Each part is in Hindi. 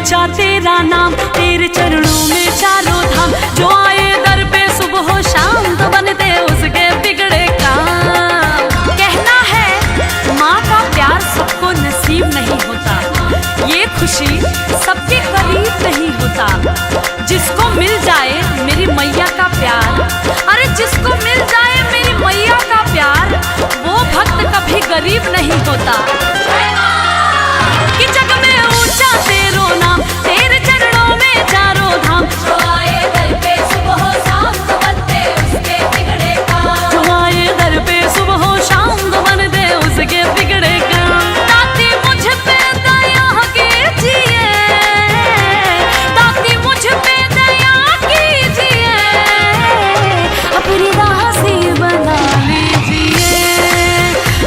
ऊंचा तेरा नाम, तेरे चरणों में चारों धाम। जो आए दर पे सुबह हो शाम तो बनते उसके बिगड़े काम। कहना है माँ का प्यार सबको नसीब नहीं होता, ये खुशी सबके करीब नहीं होता। जिसको मिल जाए मेरी मैया का प्यार, अरे जिसको मिल जाए मेरी मैया का प्यार, वो भक्त कभी गरीब नहीं होता। कि जग में ऊंचा तेरो नाम, तेरे चरणों में चारों धाम। जो आए दर पे सुबह हो शाम तो बनते उसके बिगड़े काम। जो आए दर पे सुबह हो शाम तो बनते उसके बिगड़े काम। दाती मुझ पे दया कीजिए, दाती मुझ पे दया कीजिए, अपनी राह से बना लीजिए।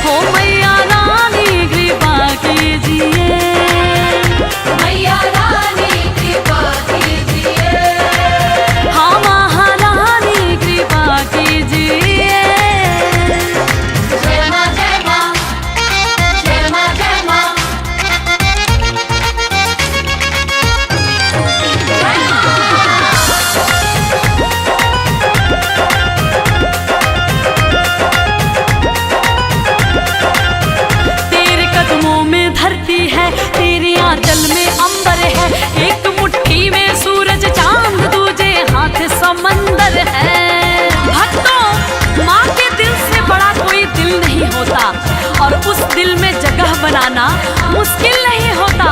हो मैया रानी कृपा कीजिए, मैया रानी कृपा कीजिए, हाँ महारानी कृपा कीजिए। जय माँ जय माँ, जय माँ जय माँ। तेरे कदमों में धरती है, तेरे आंचल में अंबर है। एक मुट्ठी में सूरज चांद, दूजे हाथ समंदर है। भक्तों, माँ के दिल से बड़ा कोई दिल नहीं होता, और उस दिल में जगह बनाना मुश्किल नहीं होता।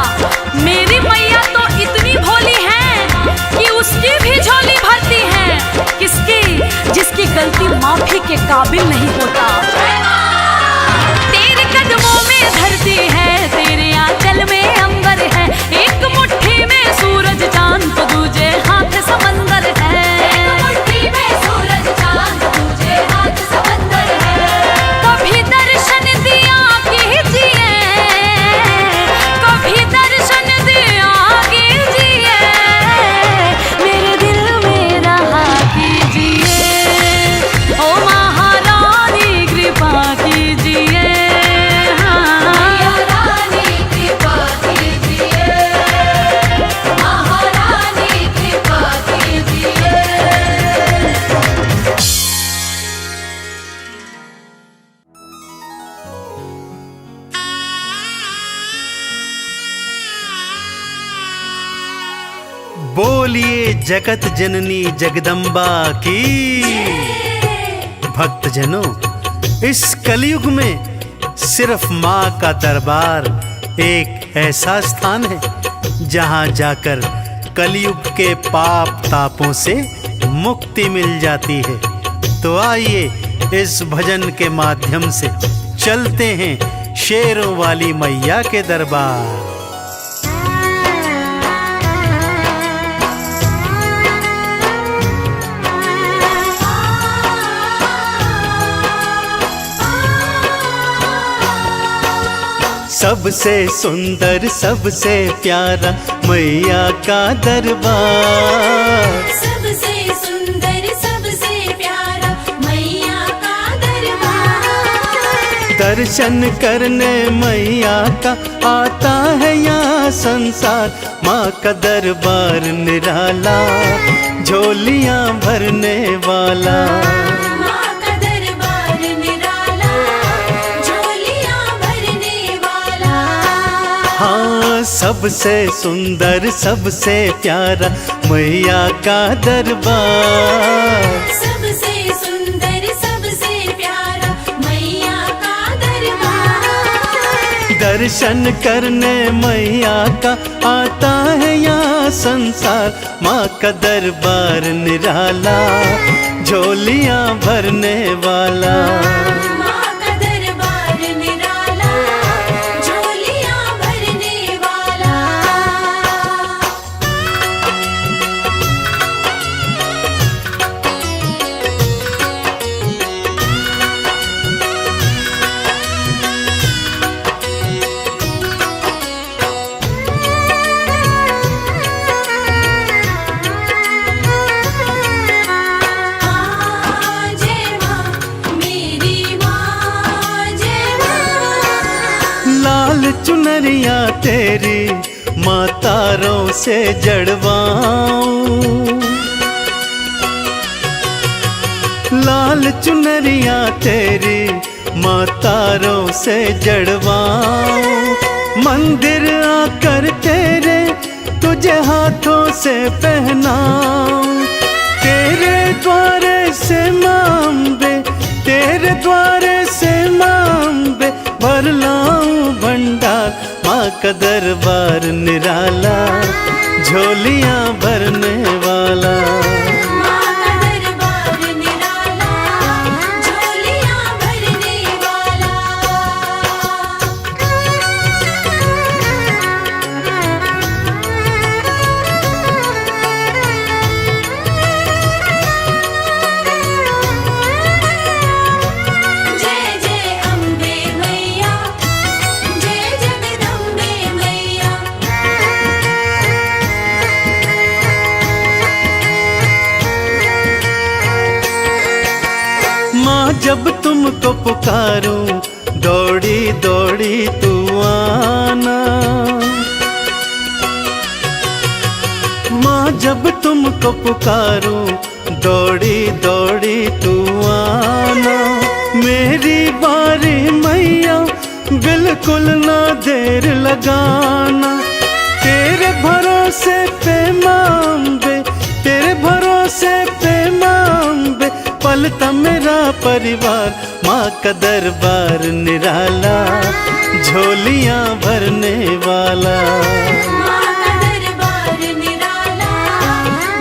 मेरी मैया तो इतनी भोली है कि उसकी भी झोली भरती है। किसकी? जिसकी गलती माफी के काबिल नहीं होता। तेरे कदमों में धरती है, तेरे आंचल में अंबर है। एक मुट्ठी में सूरज चांद तो दूजे हाथ समंदर है। एक मुट्ठी में सूरज चांद दूजे हाथ समंदर है। कभी दर्शन दिया कीजिए, कभी दर्शन दिया कीजिए, मेरे दिल में रहा कीजिए। ओ महारानी कृपा कीजिए, मैया रानी कृपा कीजिए, महारानी कृपा कीजिए। बोलिए जगत जननी जगदम्बा की। भक्तजनों, इस कलयुग में सिर्फ माँ का दरबार एक ऐसा स्थान है जहाँ जाकर कलयुग के पाप तापों से मुक्ति मिल जाती है। तो आइए इस भजन के माध्यम से चलते हैं शेरों वाली मैया के दरबार। सबसे सुंदर सबसे प्यारा मैया का दरबार। सबसे सुंदर सबसे प्यारा मैया का दरबार। दर्शन करने मैया का आता है यहाँ संसार। माँ का दरबार निराला, झोलियाँ भरने वाला। माँ का दरबार निराला, झोलियाँ भरने वाला। हाँ, सबसे सुंदर सबसे प्यारा मैया का दरबार। सबसे सुंदर सबसे प्यारा मैया का दरबार। दर्शन करने मैया का आता है यहाँ संसार। माँ का दरबार निराला, झोलियाँ भरने वाला। माँ का दरबार निराला, झोलियाँ भरने वाला। जय माँ मेरी माँ, जय माँ। लाल चुनरिया तेरी माँ तारों से जड़वाऊं। लाल चुनरिया तेरी माँ तारों से जड़वाऊं। मंदिर आकर तेरे तुझे हाथों से पहनाऊं। तेरे द्वारे से माँ अम्बे, तेरे द्वारे से माँ अम्बे भर लाऊं भंडार। माँ का दरबार निराला, झोलियां भरने वाला। माँ का दरबार निराला, झोलियां भरने वाला। जय जय अम्बे मैया, जय जगदम्बे मैया। माँ जब तुमको पुकारूं, दौड़ी दौड़ी तू आना। माँ जब तुमको पुकारूं, दौड़ी दौड़ी तू आना। मेरी बारी मैया, बिल्कुल ना देर लगाना। तेरे भरोसे पे माँ अम्बे, तेरे भरोसे पे माँ अम्बे पलता मेरा परिवार। माँ का दरबार निराला, झोलियां भरने वाला। माँ का दरबार निराला,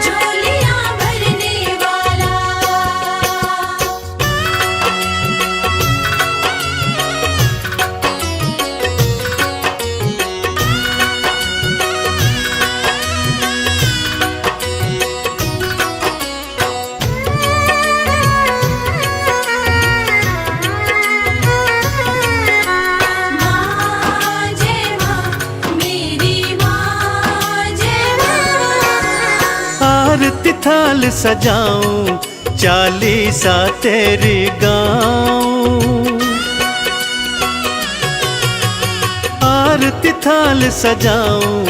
झोलियां भरने वाला। माँ जय माँ, मेरी माँ जय माँ। आरती थाल सजाऊं, चालीसा तेरी गाऊं। आरती थाल सजाऊं,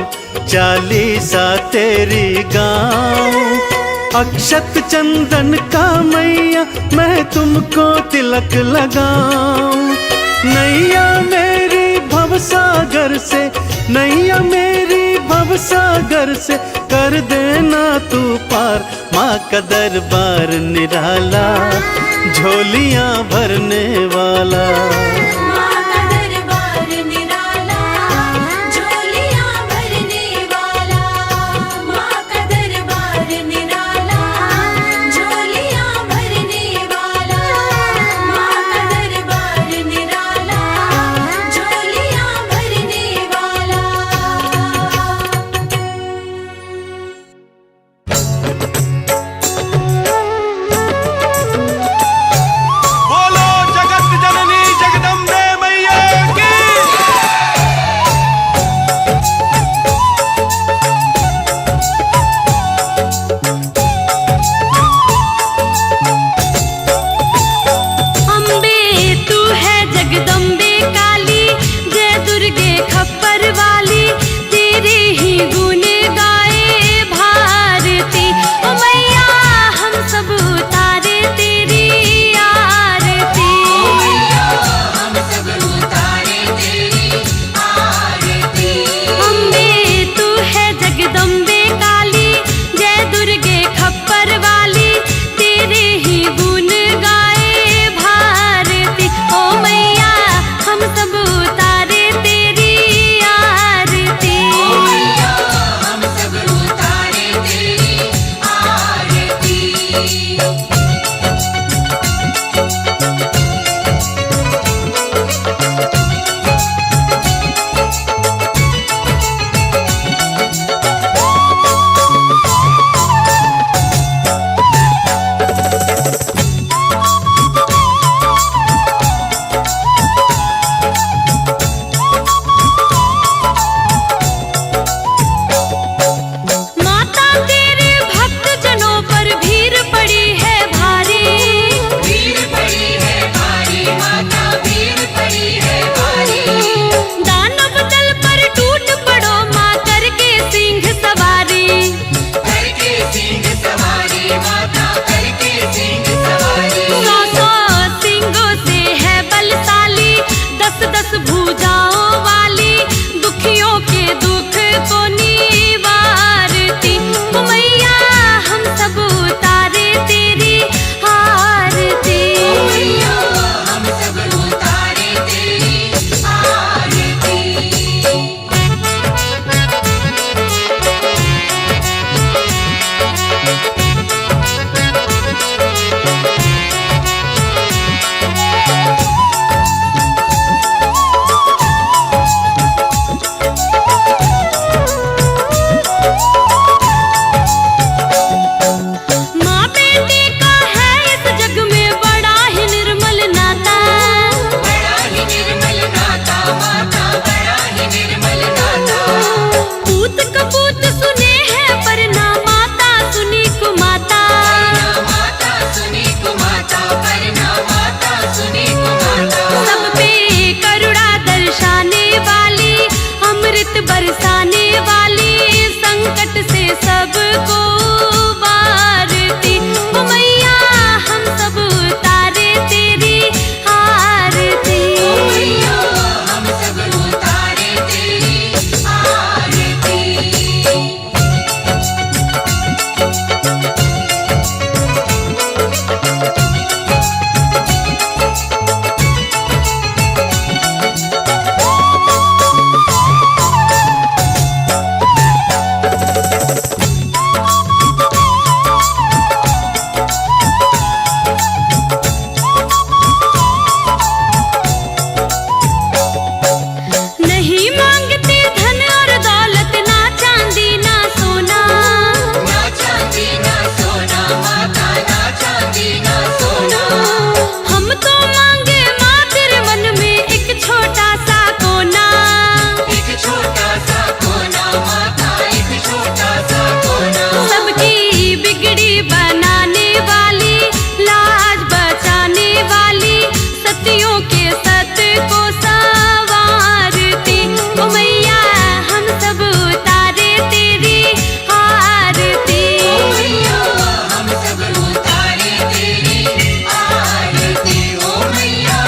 चालीसा तेरी गाऊं। अक्षत चंदन का मैया मैं तुमको तिलक लगाऊं। नैया मेरी भवसागर से, नैया मेरी भवसागर से कर देना तू पार। माँ का दरबार निराला, झोलियां भरने वाला। माँ का दरबार निराला, झोलियां भरने वाला। माँ का दरबार निराला, झोलियां भरने वाला। माँ का दरबार निराला, झोलियां भरने वाला। बोलो जगत जननी जगदम्बे अमृत बरसाने वाली, संकट से सबको उबारती। ओ मैया हम सब उतारे तेरी आरती। ओ मैया हम सब उतारे तेरी आरती। नहीं मांगते धन और दौलत, ना चांदी ना सोना। ना चांदी ना सोना माता, ना चांदी ना सोना। हम तो मांगे माँ तेरे मन में एक छोटा सा कोना। एक छोटा सा कोना माता, एक छोटा सा कोना। सबकी बिगड़ी बनाने वाली, लाज बचाने वाली, सतियों के सत को संवारती। ओ मैया हम सब उतारे तेरी आरती। ओ मैया हम सब उतारे तेरी आरती। ओ मैया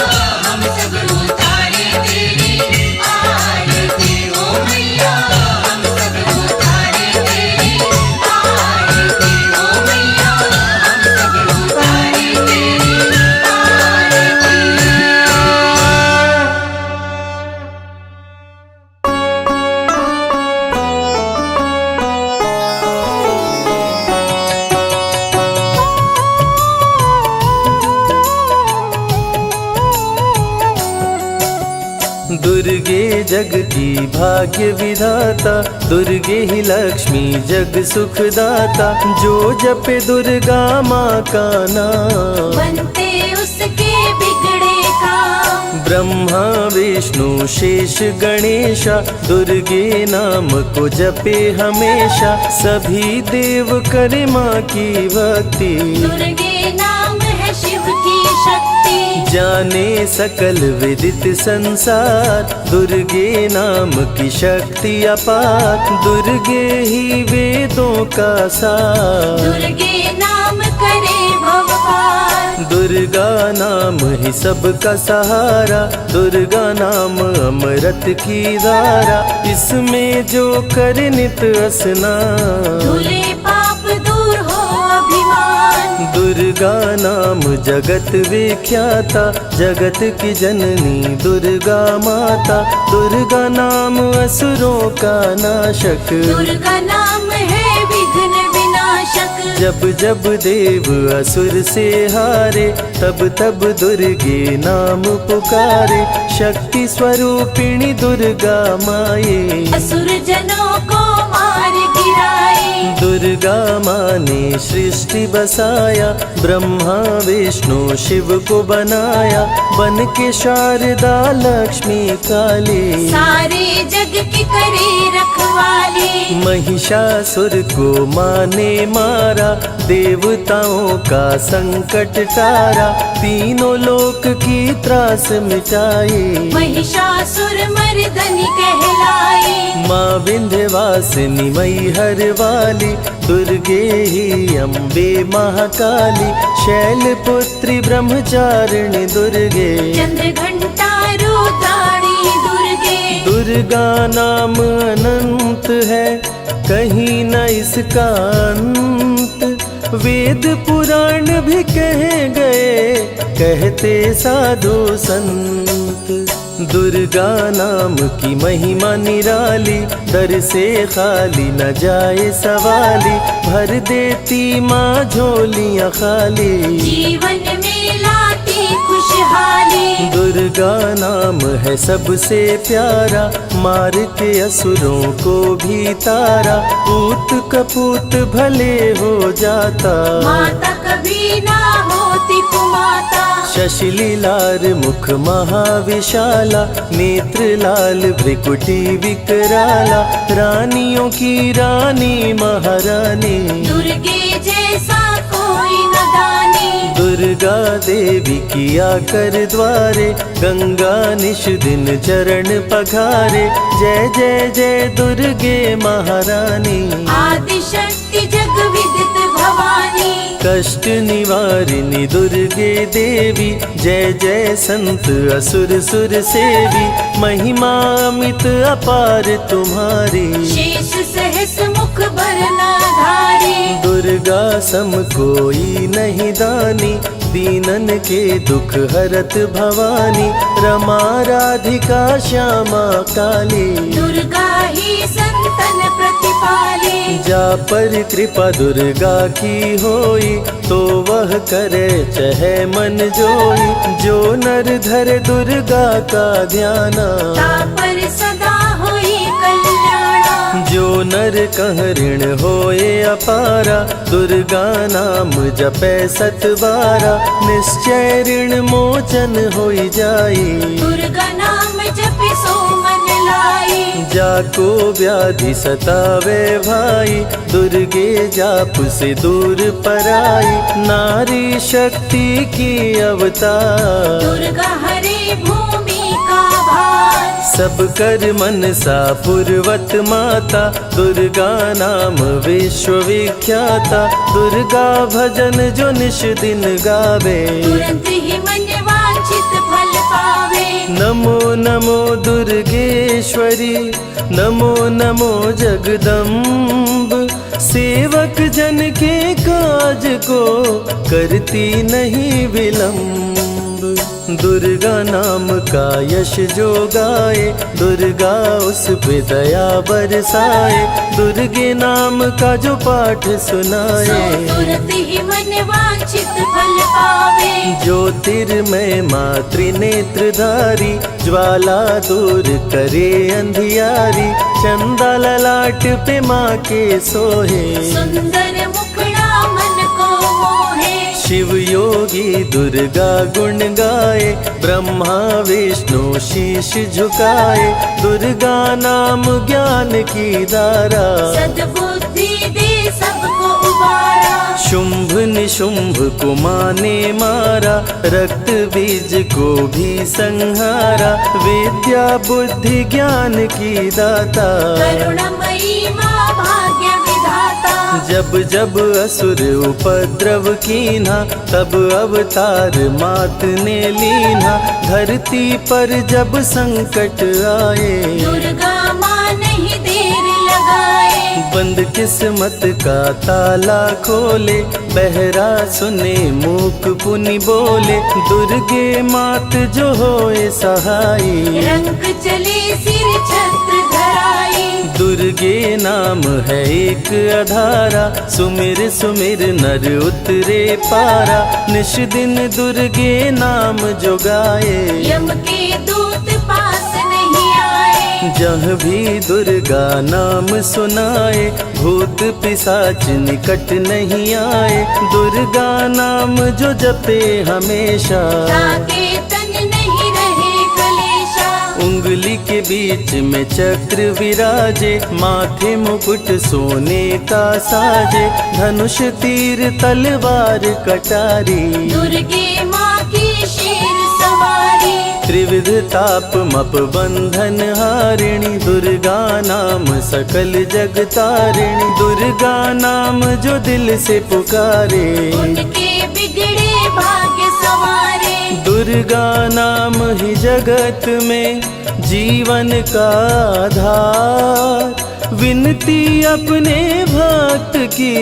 हम सब उतारे तेरी आरती। ओ मैया हम सब उतारे तेरी आरती। ओ मैया हम सब उतारे तेरी आरती। दुर्गे जग की भाग्य विधाता, दुर्गे ही लक्ष्मी जग सुखदाता। जो जपे दुर्गा माँ का नाम, बनते उसके बिगड़े काम। ब्रह्मा विष्णु शेष गणेशा, दुर्गे नाम को जपे हमेशा। सभी देव करे माँ की भक्ति, दुर्गे नाम है शिव की शक्ति। जाने सकल विदित संसार, दुर्गे नाम की शक्ति अपार। दुर्गे ही वेदों का सार, दुर्गे नाम करे भव पार। दुर्गा नाम ही सबका सहारा। दुर्गा नाम अमृत की धारा, इसमें जो करे नित स्नान। धुले पाप दूर हो अभिमान। दुर्गा नाम जगत विख्याता, जगत की जननी दुर्गा माता। दुर्गा नाम असुरों का नाशक, दुर्गा नाम है विघ्न विनाशक। जब जब देव असुर से हारे, तब तब दुर्गे नाम पुकारे। शक्ति स्वरूपिणी दुर्गा माये, असुर जनों को मार गिराए। दुर्गा माँ ने सृष्टि बसाया, ब्रह्मा विष्णु शिव को बनाया। बन के शारदा लक्ष्मी काली, सारे जग की करे रखवाली। महिषासुर को माँ ने मारा, देवताओं का संकट टारा। तीनों लोक की त्रास मिटाई, महिषासुर मर्दनी कहलाई। माँ विंध्यवासिनी मैहर वाली, दुर्गे ही अम्बे महाकाली। शैलपुत्री ब्रह्मचारिणी दुर्गे, चंद्र घंटा रुद्राणी दुर्गे। दुर्गा नाम अनंत है, कहीं न इसका अंत। वेद पुराण भी कह गए, कहते साधु संत। दुर्गा नाम की महिमा निराली, दर से खाली न जाए सवाली। भर देती माँ झोलियाँ खाली, जीवन में लाती खुशहाली। दुर्गा नाम है सबसे प्यारा, मार के असुरों को भी तारा। पूत कपूत भले हो जाता, माता कभी ना होती कुमाता। शशिलीलार मुख महाविशाला, नेत्र लाल भ्रिकुटी विकराला। रानियों की रानी महारानी, दुर्गे जैसा कोई न दानी। दुर्गा देवी किया कर द्वारे, गंगा निश दिन चरण पखारे। जय जय जय दुर्गे महारानी, आदिशक्ति जग विदित भवानी। कष्ट निवारिणी दुर्गे देवी, जय जय संत असुर सुर सेवी। महिमा अमित अपार तुम्हारी, शेष सहस मुख बरनाधारी। दुर्गा सम कोई नहीं दानी, दीनन के दुख हरत भवानी। रमा राधिका श्यामा काली, दुर्गा ही संतन प्रतिपाली। जा पर कृपा दुर्गा की होई, तो वह करे चहे मन जोई। जो नर धर दुर्गा का ध्याना, तापर सदा होई कल्याणा। जो नर कह ऋण होए अपारा, दुर्गा नाम जपै सत बारा। निश्चय ऋण मोचन होई जाई, दुर्गा नाम जपि सो मन लाई। जाको व्याधि सतावे भाई, दुर्गे जाप से दूर पराई। नारी शक्ति की अवतार, दुर्गा हरे भूमि का भार। सब कर मन सा पूर्वत माता, दुर्गा नाम विश्व विख्याता। दुर्गा भजन जो निश दिन गावे, तुरंत ही मन वांछित फल पावे। नमो नमो दुर्गेश्वरी, नमो नमो जगदम्ब। सेवक जन के काज को करती नहीं विलम्ब। दुर्गा नाम का यश जो गाए, दुर्गा उस पे दया बरसाए। दुर्गे नाम का जो पाठ सो सुनाए, तुरंत ही मन वांछित फल पावे। ज्योतिर्मय मातृ नेत्रधारी, ज्वाला दूर करे अंधियारी। चंदा ललाट पे माँ के सोहे, सुंदर मुखड़ा मन को मोहे। शिव योगी दुर्गा गुण गाए, ब्रह्मा विष्णु शीश झुकाए। दुर्गा नाम ज्ञान की धारा, सद्बुद्धि दे सबको उबारा। शुंभ निशुंभ को माने मारा, रक्त बीज को भी संहारा। विद्या बुद्धि ज्ञान की दाता, करुणमयी माँ भाग्य विधाता। जब जब असुर उपद्रव कीन्हा, तब अवतार मात ने लीन्हा। धरती पर जब संकट आए, दुर्गा माँ नहीं देर लगाए। बंद किस्मत का ताला खोले, बहरा सुने मूक पुनि बोले। दुर्गे मात जो होए सहाई, रंग चले सिर छत्र धराई। दुर्गे नाम है एक आधारा, सुमिर सुमिर नर उतरे पारा। निश दिन दुर्गे नाम जो गाए, यम के दूत पास नहीं आए। जहाँ भी दुर्गा नाम सुनाए, भूत पिशाच निकट नहीं आए। दुर्गा नाम जो जपे हमेशा, ताके तन नहीं रहे कलेशा। उंगली के बीच में चक्र विराजे, माथे मुकुट सोने का साजे। धनुष तीर तलवार कटारी, दुर्गे माँ की शेर सवारी। त्रिविध ताप मप बंधन हारिणी, दुर्गा नाम सकल जग तारिणी। दुर्गा नाम जो दिल से पुकारे, उनके बिगड़े भाग्य सवारे। दुर्गा नाम ही जगत में जीवन का आधार। विनती अपने भक्त की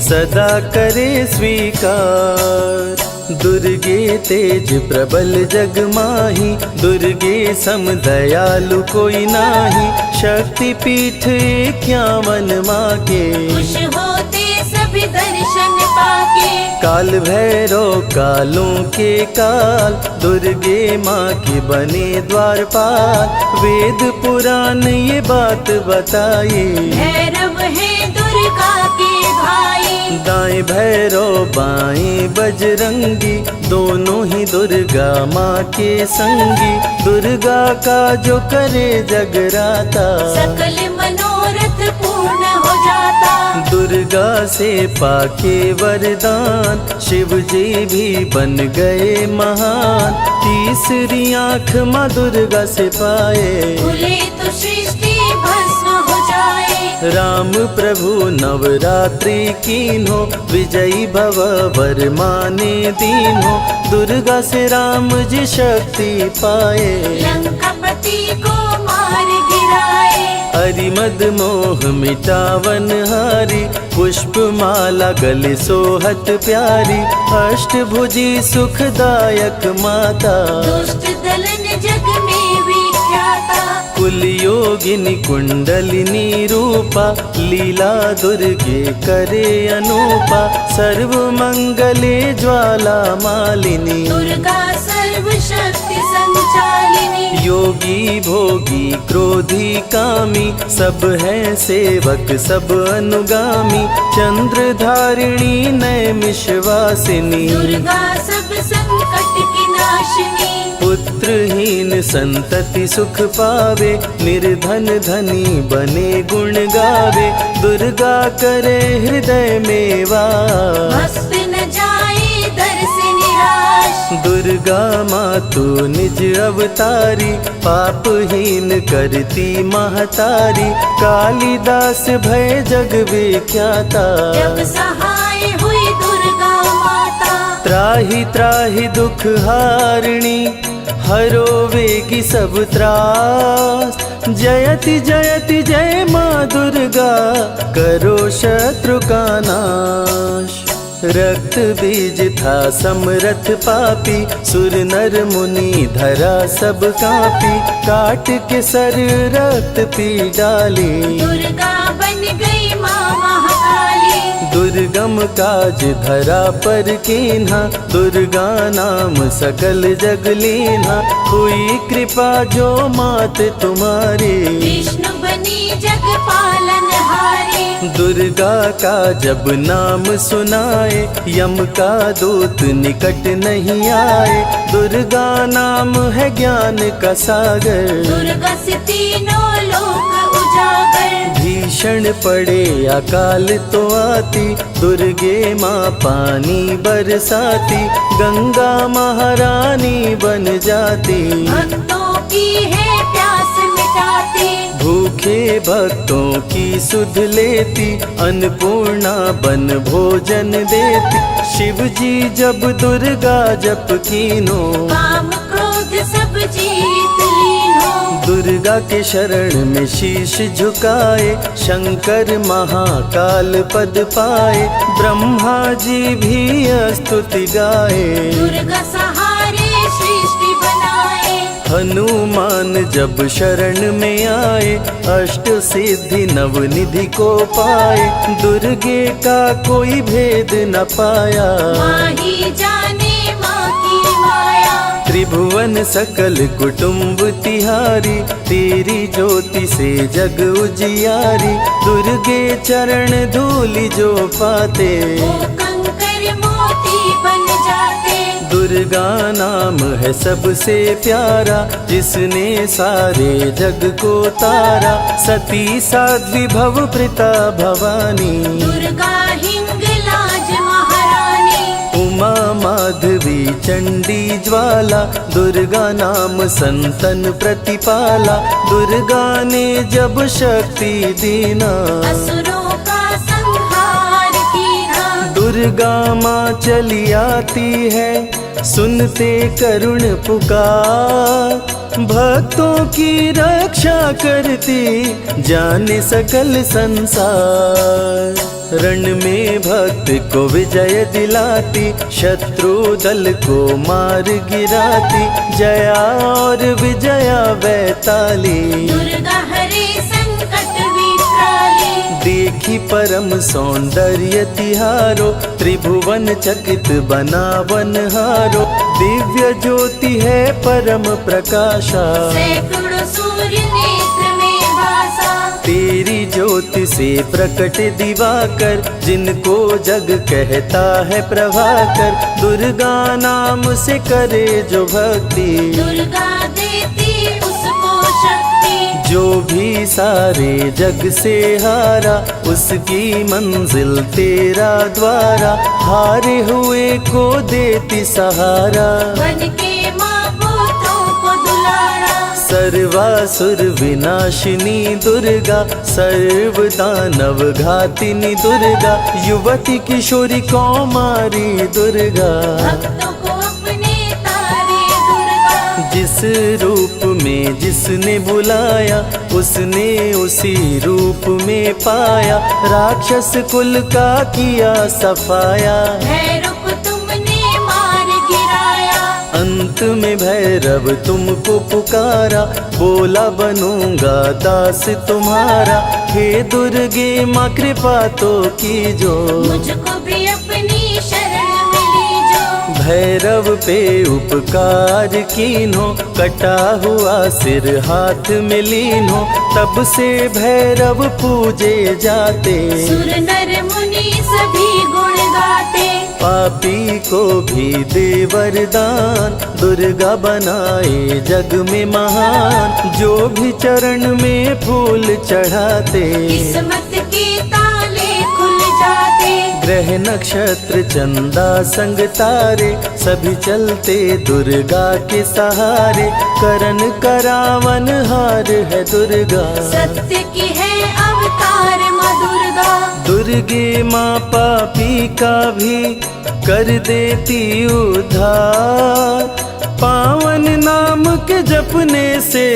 सदा करे स्वीकार। दुर्गे तेज प्रबल जग माही, दुर्गे सम दयालु कोई नाही। शक्ति पीठ 51 माँ के, खुश होते सभी दर्शन पाके। काल भैरव कालों के काल, दुर्गे माँ के बने द्वारपाल। वेद पुराण ये बात बताई, भैरव है दुर्गा के भाई। दाएं भैरव बाएं बजरंगी, दोनों ही दुर्गा माँ के संगी। दुर्गा का जो करे जगराता, सकल मनोरथ पूर्ण हो जाता। दुर्गा से पाके वरदान, शिव जी भी बन गए महान। तीसरी आँख माँ दुर्गा से पाए, खुले तो सृष्टि भस्म हो जाए। राम प्रभु नवरात्रि कीन्हो, विजयी भव वर माने दीन्हो। दुर्गा से राम जी शक्ति पाए, लंकापति को मार गिराए। अरिमद मोह मिटावन हारी, पुष्प माला गले सोहत प्यारी। अष्टभुजी सुखदायक माता, दुष्ट दलन जग में विख्याता। कुल योगिनी कुंडलिनी रूपा, लीला दुर्गे करे अनूपा। सर्व मंगले ज्वाला मालिनी, दुर्गा सर्वशक्ति संचालिनी। योगी भोगी क्रोधी कामी, सब हैं सेवक सब अनुगामी। चंद्र धारिणी नैमिषवासिनी, दुर्गा सब संकट की नाशिनी। पुत्रहीन संतति सुख पावे, निर्धन धनी बने गुण गावे। दुर्गा करे हृदय में वास, भक्त न जाए दर से निराश। दुर्गा माँ तू निज अवतारी, पापहीन करती महतारी। कालिदास भय जग विख्याता, जब सहाय हुई दुर्गा माता। त्राहि त्राहि दुख हारिणी, हरो वेगी सब त्रास। जयति जयति जय माँ दुर्गा, करो शत्रु का नाश। रक्त बीज था समरथ पापी, सुर नर मुनि धरा सब कापी। काट के सर रक्त पी डाली, दुर्गा बन गई माँ महाकाली। दुर्गम काज धरा पर कीन्हा, दुर्गा नाम सकल जग लीन्हा। हुई कृपा जो मात तुम्हारी, विष्णु बनी जग पालन हारी। दुर्गा का जब नाम सुनाए, यम का दूत निकट नहीं आए। दुर्गा नाम है ज्ञान का सागर, दुर्गा से तीनों लोक उजागर। भीषण पड़े अकाल तो आती, दुर्गे माँ पानी बरसाती। गंगा महारानी बन जाती, भक्तों की है प्यास मिटाती। भूखे भक्तों की सुध लेती, अन्नपूर्णा बन भोजन देती। शिव जी जब दुर्गा जप कीनो, काम क्रोध सब जीत लीनो। दुर्गा के शरण में शीश झुकाए, शंकर महाकाल पद पाए। ब्रह्मा जी भी स्तुति गाए, दुर्गा सहारे सृष्टि बनाए। हनुमान जब शरण में आए, अष्ट सिद्धि नवनिधि को पाए। दुर्गे का कोई भेद न पाया, माँ ही जाने माँ की माया। त्रिभुवन सकल कुटुंब तिहारी, तेरी ज्योति से जग उजियारी। दुर्गे चरण धूलि जो पाते, वो कंकर मोती बन जाते। दुर्गा नाम है सबसे प्यारा, जिसने सारे जग को तारा। सती साध्वी भव प्रीता भवानी, दुर्गा हिंगलाज महारानी। उमा माधवी चंडी ज्वाला, दुर्गा नाम संतन प्रतिपाला। दुर्गा ने जब शक्ति दीना, असुरों का संहार कीना। दुर्गा माँ चली आती है, सुनते करुण पुकार। भक्तों की रक्षा करती, जाने सकल संसार। रण में भक्त को विजय दिलाती, शत्रु दल को मार गिराती। जया और विजया वैताली, दुर्गा हरे संकट विकराली। देखी परम सौंदर्य तिहारो, त्रिभुवन चकित बनावन हारो। दिव्य ज्योति है परम प्रकाशा, सैकड़ों सूर्य नेत्र में भासा। तेरी ज्योति से प्रकट दिवाकर, जिनको जग कहता है प्रभाकर। दुर्गा नाम से करे जो भक्ति, दुर्गा देती उसको शक्ति। जो भी सारे जग से हारा, उसकी मंजिल तेरा द्वारा। हारे हुए को देती सहारा, बन के माँ पुत्रों को दुलारा। सर्वासुर विनाशिनी दुर्गा, सर्व दानव घातिनी दुर्गा। युवती किशोरी कौमारी दुर्गा, भक्तों को अपने तारे दुर्गा। जिस रूप में जिसने बुलाया, उसने उसी रूप में पाया। राक्षस कुल का किया सफाया, भैरव तुमने मार गिराया। अंत में भैरव तुमको पुकारा, बोला बनूंगा दास तुम्हारा। हे दुर्गे माँ कृपा तो कीजो, मुझको भी अपनी शरण में लीजो। भैरव पे उपकार कीन्हो, कटा हुआ सिर हाथ में लीन्हो। तब से भैरव पूजे जाते, सुर नर मुनि सभी गुण गाते। पापी को भी दे वरदान, दुर्गा बनाए जग में महान। जो भी चरण में फूल चढ़ाते, किस्मत के ताले खुल जाते। ग्रह नक्षत्र चंदा संग तारे, सभी चलते दुर्गा के सहारे। करन करावन हार है दुर्गा, सत्य की है अवतार माँ दुर्गा। दुर्गे माँ पापी का भी कर देती उद्धार। पावन नाम के जपने से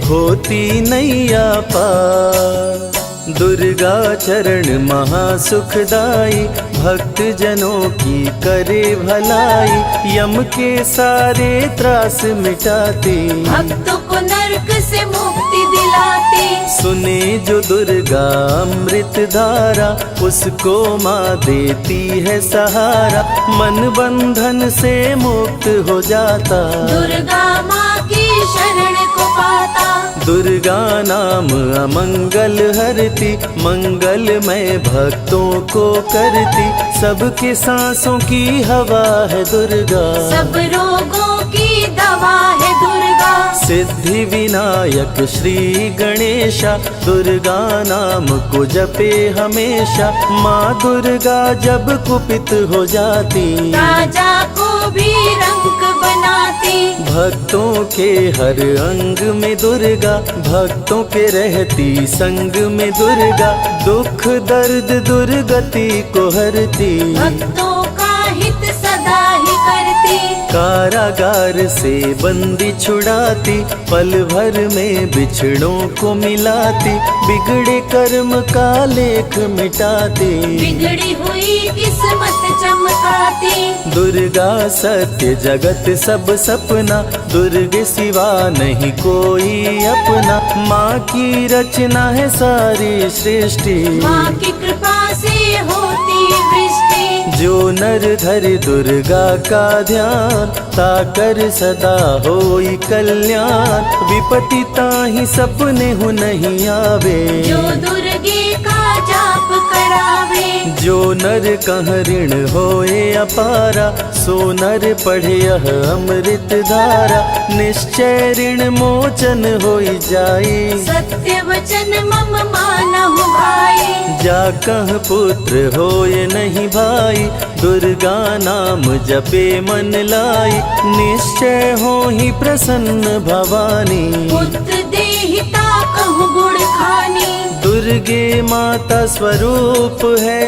होती नैया पार। दुर्गा चरण महासुखदाई, भक्त जनों की करे भलाई। यम के सारे त्रास मिटाती, भक्तों को नरक से मुक्ति दिलाते। सुने जो दुर्गा अमृत धारा, उसको माँ देती है सहारा। मन बंधन से मुक्त हो जाता, दुर्गा माँ की शरण को पाता। दुर्गा नाम अमंगल हरती, मंगलमय भक्तों को करती। सबके सांसों की हवा है दुर्गा, सब रोगों की दवा है दुर्गा। सिद्धि विनायक श्री गणेशा, दुर्गा नाम को जपे हमेशा। माँ दुर्गा जब कुपित हो जाती, राजा को भी रंक बनाती। भक्तों के हर अंग में दुर्गा, भक्तों के रहती संग में दुर्गा। दुख दर्द दुर्गति को हरती, भक्तों का हित सदा ही करती। कारागार से बंदी छुड़ाती, पल भर में बिछड़ों को मिलाती। बिगड़े कर्म का लेख मिटाती, बिगड़ी हुई किस्मत चमकाती। दुर्गा सत्य जगत सब सपना, दुर्गे सिवा नहीं कोई अपना। माँ की रचना है सारी सृष्टि, माँ की कृपा से होती वृष्टि। जो नर धरे दुर्गा का ध्यान, ताकर सदा होई कल्याण। विपत्ति ताहि सपने हो नहीं आवे, जो दुर्गे का जाप करावे। जो नर कह ऋण होए अपारा, सो नर पढ़े यह अमृत धारा। निश्चय ऋण मोचन होई जाई, सत्य वचन मम मानहु भाई। जा कह पुत्र होए नहीं भाई, दुर्गा नाम जपे मन लाई। निश्चय हो ही प्रसन्न भवानी, पुत्र देहिता कहु गुण खानी। दुर्गे माता स्वरूप है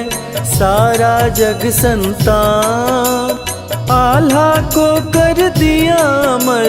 सारा जग संतान। आल्हा को कर दिया अमर,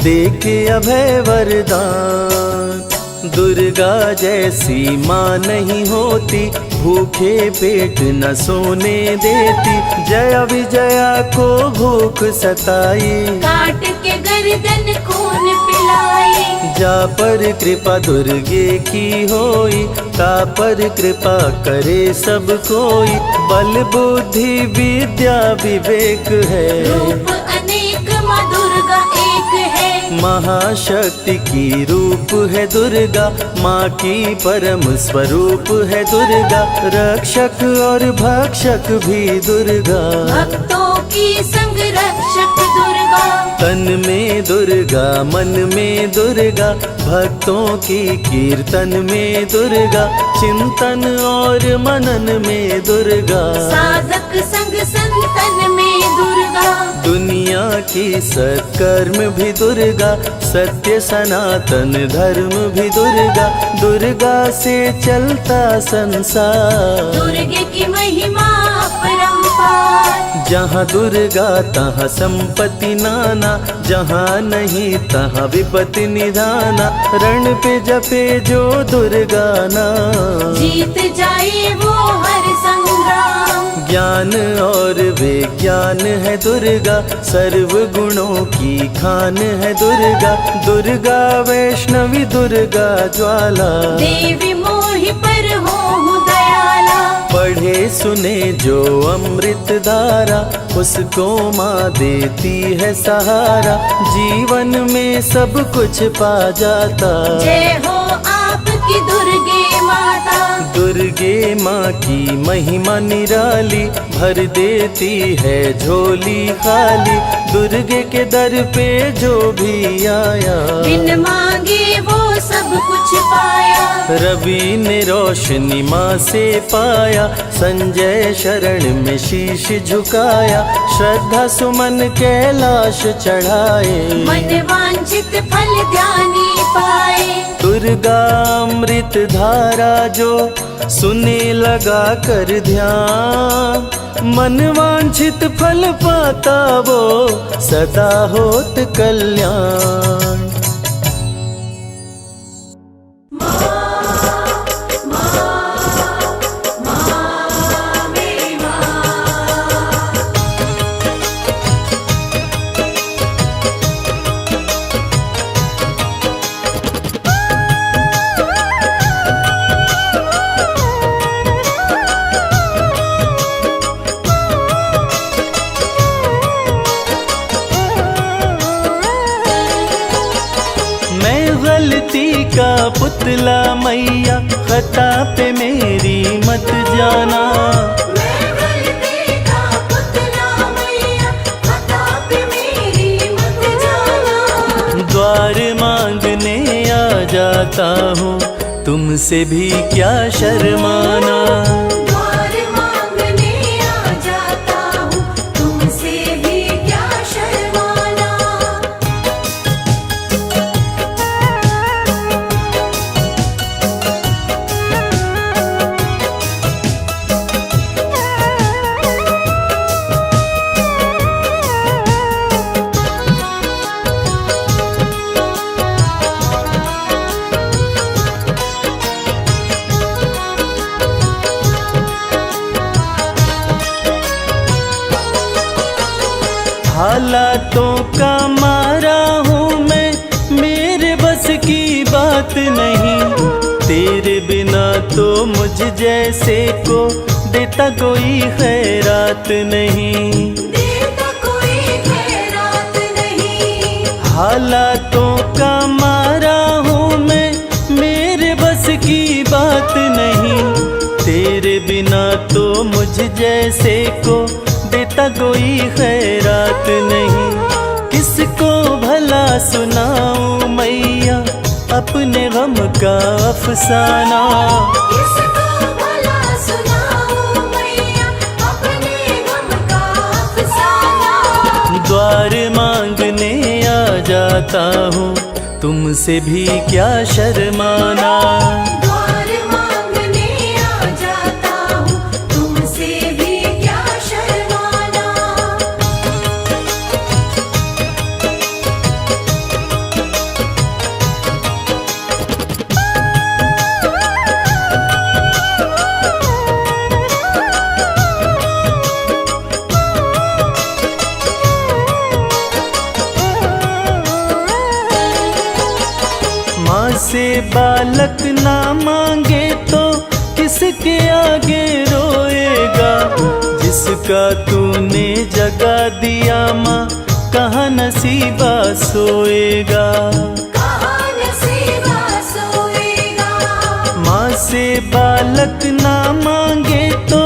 देके अभय वरदान। दुर्गा जैसी माँ नहीं होती, भूखे पेट न सोने देती। जया विजया को भूख सताई, काट के गर्दन खून पिलाई। जा पर कृपा दुर्गे की होई, ता पर कृपा करे सब कोई। बल बुद्धि विद्या विवेक है, रूप अनेक माँ दुर्गा एक है। महाशक्ति की रूप है दुर्गा, माँ की परम स्वरूप है दुर्गा, रक्षक और भक्षक भी दुर्गा, भक्तों की संग रक्षक दुर्गा। तन में दुर्गा मन में दुर्गा, भक्तों की कीर्तन में दुर्गा, चिंतन और मनन में दुर्गा, साधक संग संतन में दुर्गा। दुनिया की सत्कर्म भी दुर्गा, सत्य सनातन धर्म भी दुर्गा, दुर्गा से चलता संसार। दुर्गे की महिमा अपरंपार। जहाँ दुर्गा तहाँ संपत्ति नाना, जहाँ नहीं तहाँ विपत्ति निधाना, रण पे जपे जो दुर्गा नाम, जीत जाए वो हर संग्राम। ज्ञान और विज्ञान है दुर्गा, सर्व गुणों की खान है दुर्गा, दुर्गा वैष्णवी दुर्गा ज्वाला, देवी मोहि पर हो दयाला। पढ़े सुने जो अमृत धारा, उसको माँ देती है सहारा, जीवन में सब कुछ पा जाता। जय हो आपकी दुर्गे माता। दुर्गे माँ की महिमा निराली, भर देती है झोली खाली, दुर्गे के दर पे जो भी आया, बिन मांगे वो सब कुछ पाया। रवि ने रोशनी माँ से पाया, संजय शरण में शीश झुकाया, श्रद्धा सुमन कैलाश चढ़ाए, मन वांछित फल ध्यानी पाए। दुर्गा अमृत धारा जो सुने लगा कर ध्यान, मन वांछित फल पाता वो सदा होत कल्याण। का पुतला मैया, खता पे मेरी मत जाना, मैं गलती का पुतला मैया, खता पे मेरी मत जाना। द्वार मांगने आ जाता हूँ, तुमसे भी क्या शर्माना, द्वार मांगने आ जाता हूँ, तुमसे भी क्या शर्माना। हालातों का मारा हूँ मैं, मेरे बस की बात नहीं, तेरे बिना तो मुझ जैसे को देता कोई खैरात नहीं, देता कोई खैरात नहीं। हालातों का मारा हूँ मैं, मेरे बस की बात नहीं, तेरे बिना तो मुझ जैसे को देता कोई खैरात नहीं, किसको भला सुनाऊं मैया अपने गम का अफसाना, किसको भला सुनाऊं मैया अपने गम का अफसाना। द्वार मांगने आ जाता हूँ, तुमसे भी क्या शर्माना, द्वार मांगने आ जाता हूँ, तुमसे भी क्या शर्माना। माँ से बालक ना मांगे तो किसके आगे रोएगा, जिसका तूने जगा दिया माँ कहाँ कहाँ नसीबा सोएगा। कहाँ नसीबा सोएगा। माँ से बालक ना मांगे तो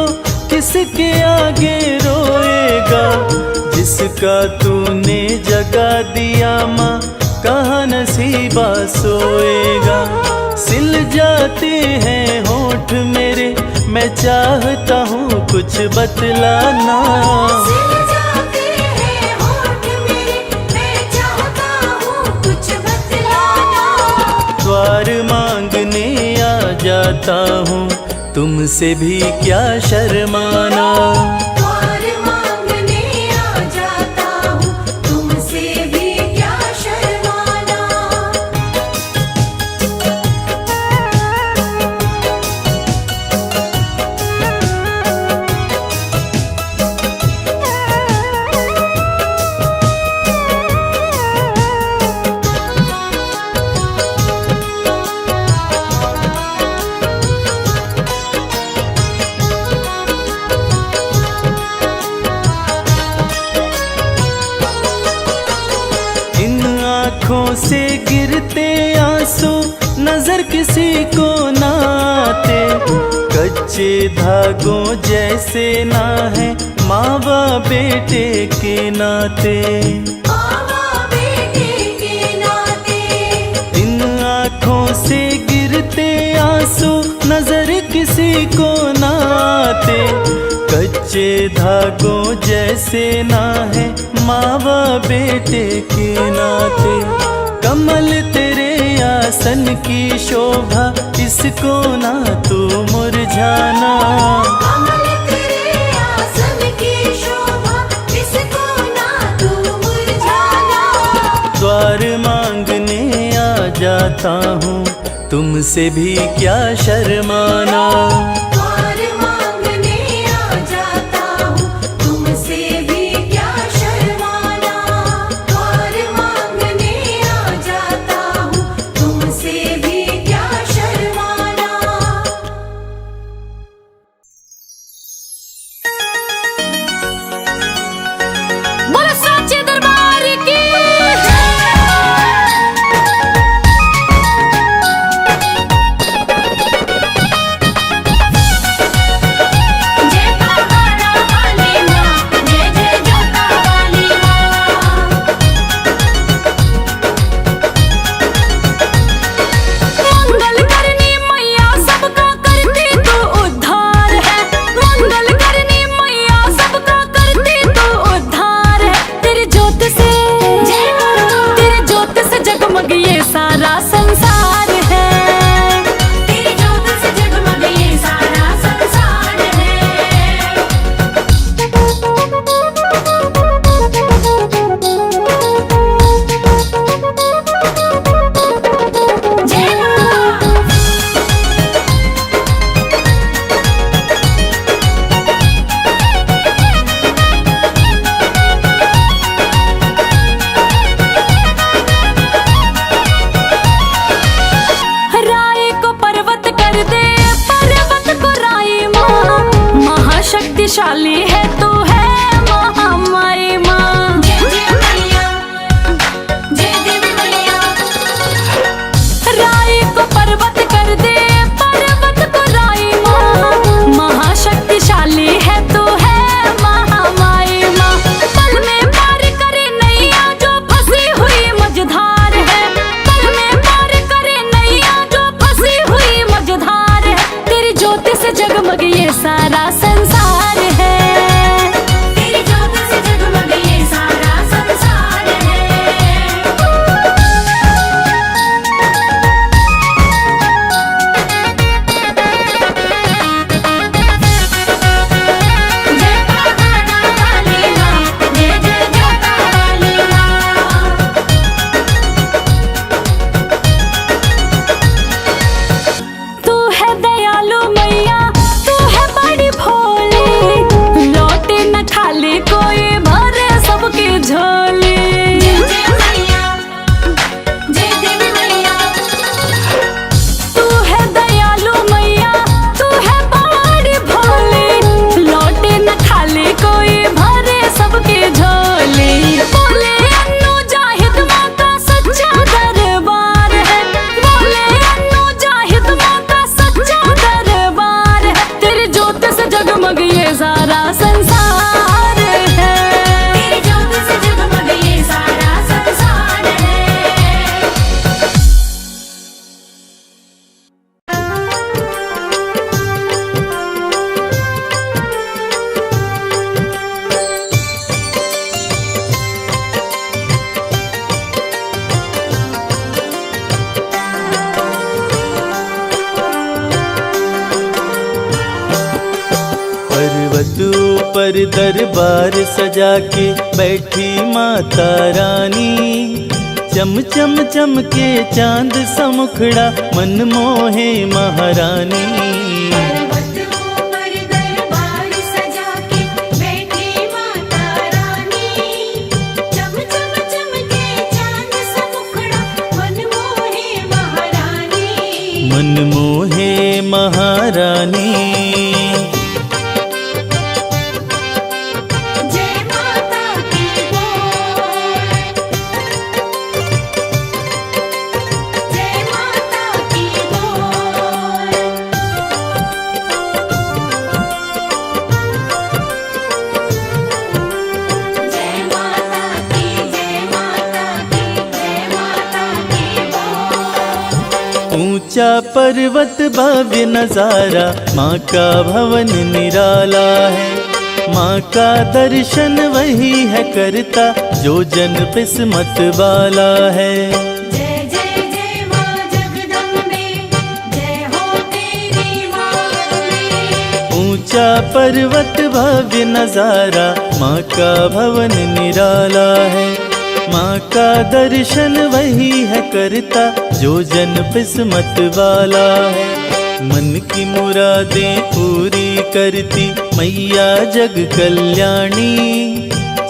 किसके आगे रोएगा। जिसका तूने जगा दिया माँ, कहाँ नसीबा सोएगा। सिल जाते हैं होठ मेरे, मैं चाहता हूँ कुछ बतलाना। सिल जाते हैं होठ मेरे, मैं चाहता हूँ कुछ बतलाना। द्वार मांगने आ जाता हूँ, तुमसे भी क्या शर्माना। द्वार मांगने आ जाता हूँ, तुमसे भी क्या शर्माना। इन आँखों से गिरते आंसू नजर किसी को ना आते। कच्चे धागों जैसे ना है माँ व बेटे के नाते। मामा बेटे के नाते। इन आँखों से गिरते आंसू नजर किसी को ना आते। कच्चे धागों जैसे ना है माँ व बेटे के नाते। कमल तेरे आसन की शोभा, इसको ना तू मुरझाना। कमल तेरे आसन की शोभा, इसको ना तू मुरझाना। द्वार मांगने आ जाता हूँ, तुमसे भी क्या शर्माना। द्वार मांगने आ जाता हूँ, तुमसे भी क्या शर्माना। द्वार मांगने आ जाता हूँ, तुमसे भी क्या शर्माना। बोलो साचे दरबार की। पर दरबार सजा के बैठी माता रानी। चम चम चमके चांद सा मुखड़ा मन मोहे महारानी। पर्वतों पर दरबार सजा के बैठी माता रानी। चम चम चमके चांद सा मुखड़ा मन मोहे महारानी। मन मोहे महारानी। जय माता की बोल, जय माता की बोल। जय माता की, जय माता की, जय माता की बोल। ऊंचा पर्वत भव्य नजारा, माँ का भवन निराला है। माँ का दर्शन वही है करता जो जन किस्मत वाला है। जय जय जय माँ जगदम्बे, जय हो तेरी माँ। ऊंचा पर्वत भव्य नजारा, माँ का भवन निराला है। माँ का दर्शन वही है करता जो जन किस्मत वाला है। मन की मुरादें पूरी करती मैया जग कल्याणी।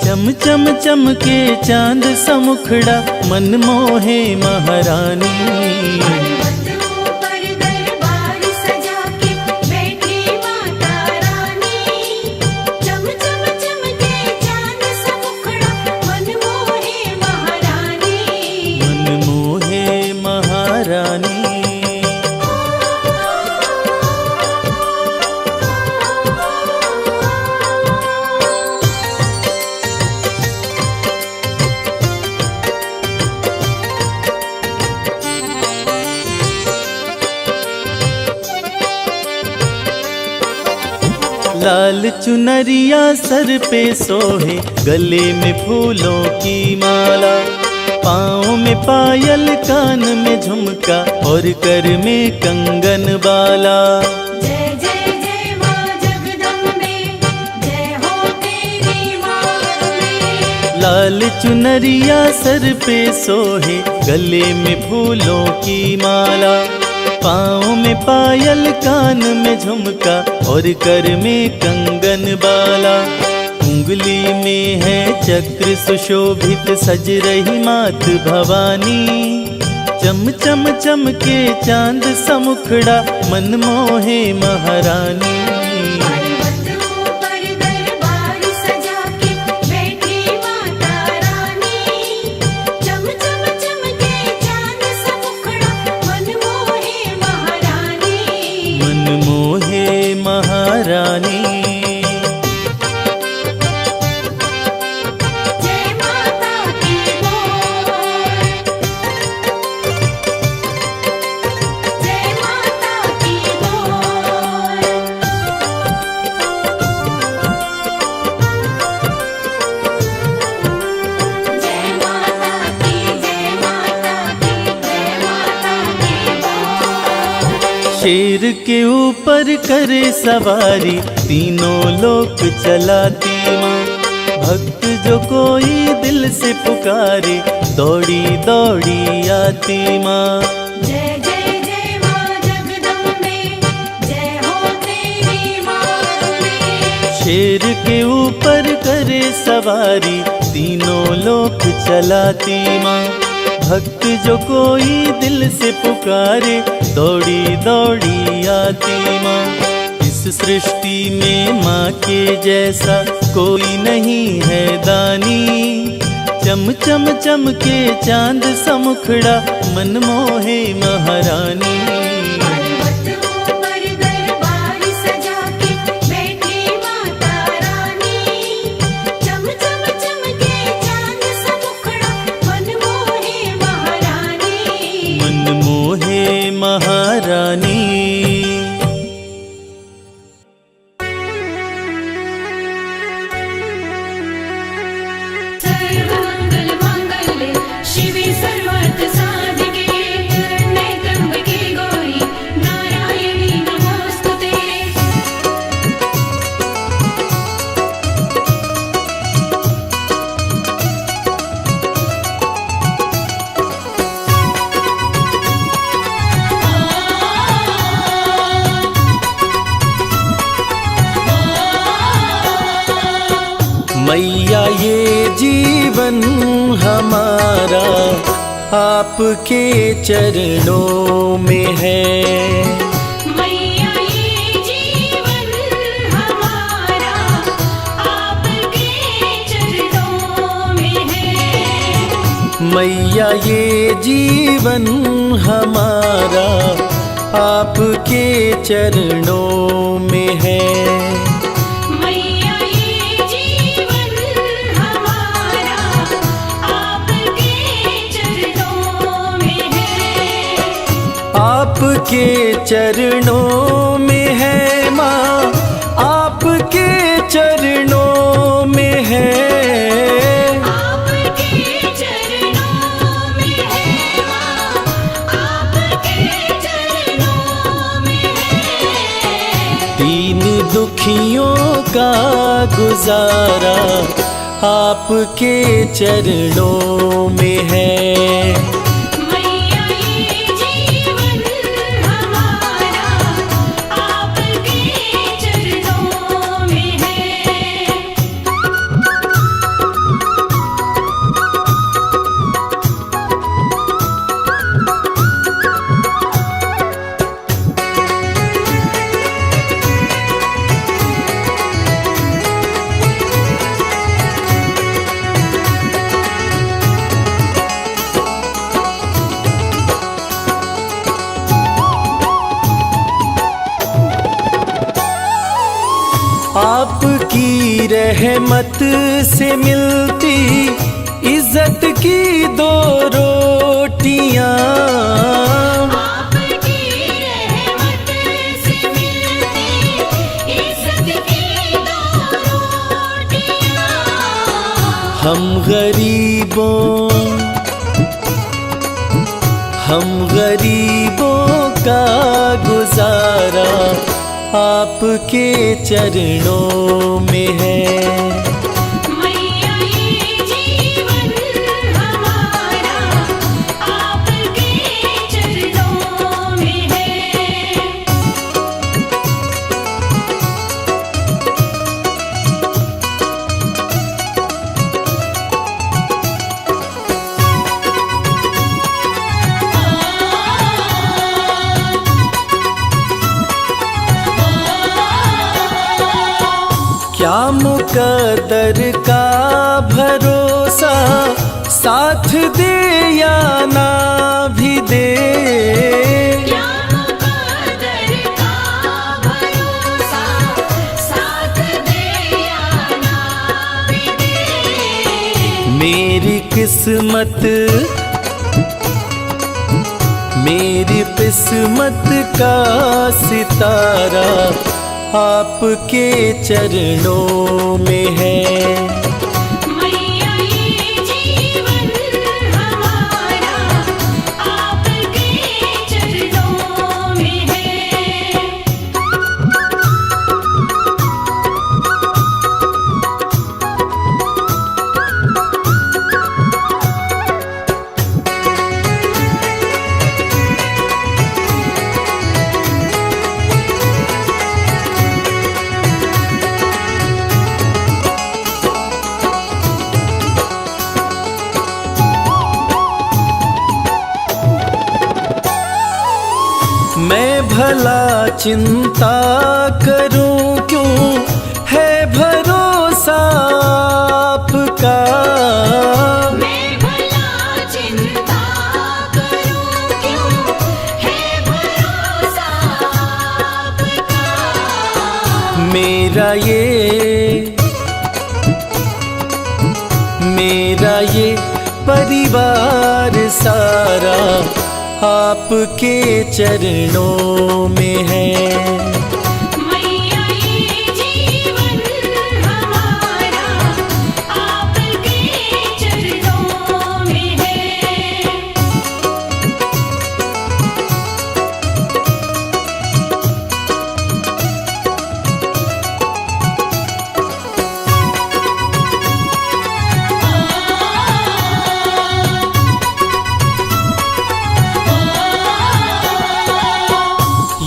चम चम चमके चांद सा मुखड़ा मन मोहे महारानी। पर्वतों पर दरबार सजा के बैठी माता रानी। चम चम चमके चांद सा मुखड़ा मन मोहे महारानी। मन मोहे महारानी। लाल चुनरिया सर पे सोहे, गले में फूलों की माला। पाँव में पायल, कान में झुमका और कर में कंगन बाला। जय जय जय माँ जगदम्बे, जय हो तेरी माँ। लाल चुनरिया सर पे सोहे, गले में फूलों की माला। पाँव में पायल, कान में झुमका और कर में कंगन बाला। उंगली में है चक्र सुशोभित, सज रही मात भवानी। चम चम चमके चांद सा मुखड़ा मन मोहे महारानी। पर्वतों पर दरबार सजा के बैठी माता रानी। चम चम चमके चांद सा मुखड़ा मन मोहे महारानी। मन मोहे महारानी। जय माता की बोल, जय माता की बोल। जय माता की, जय माता की, जय माता की बोल। शेर के ऊपर करे सवारी, तीनों लोक चलाती माँ। भक्त जो कोई दिल से पुकारे, दौड़ी दौड़ी आती माँ। जय जय जय माँ जगदम्बे, जय हो तेरी माँ। शेर के ऊपर करे सवारी, तीनों लोक चलाती माँ। भक्त जो कोई दिल से पुकारे, दौड़ी दौड़ी आती माँ। इस सृष्टि में माँ के जैसा कोई नहीं है दानी। चम चम चमके चांद सा मुखड़ा मन मोहे महारानी। पर्वतों पर दरबार सजा के बैठी माता रानी। चम चम चमके चांद सा मुखड़ा मन मोहे महारानी। मन मोहे महारानी। सर्वमंगल मांगल्ये शिवे सर्वार्थ साधिके, नैत्रम्बिके मैया ये जीवन हमारा आपके चरणों में है। मैया ये जीवन हमारा आपके चरणों में है। मैया ये जीवन हमारा आपके चरणों में है। मैया ये जीवन हमारा आपके चरणों में है। आपके चरणों में है माँ, आपके चरणों में है। आपके चरणों में है माँ, आपके चरणों में है। दीन दुखियों का गुजारा आपके चरणों में है। मैया ये जीवन हमारा आपके चरणों में है। आपकी रहमत से मिलती इज्जत की दो रोटियां। आपकी रहमत से मिलती इज्जत की दो रोटियां। हम गरीबों का गुजारा आपके चरणों में है। मैया ये जीवन हमारा आपके चरणों में है। क्या मुकद्दर का भरोसा साथ दे या ना भी दे। क्या मुकद्दर का भरोसा साथ दे या ना भी दे। मेरी किस्मत का सितारा आपके चरणों में है। मैया ये जीवन हमारा आपके चरणों में है। मैं भला चिंता करूं क्यों है भरोसा आपका। मैं भला चिंता करूं क्यों है भरोसा आपका। मेरा ये परिवार सारा आपके चरणों में है। मैया ये जीवन हमारा आपके चरणों में है।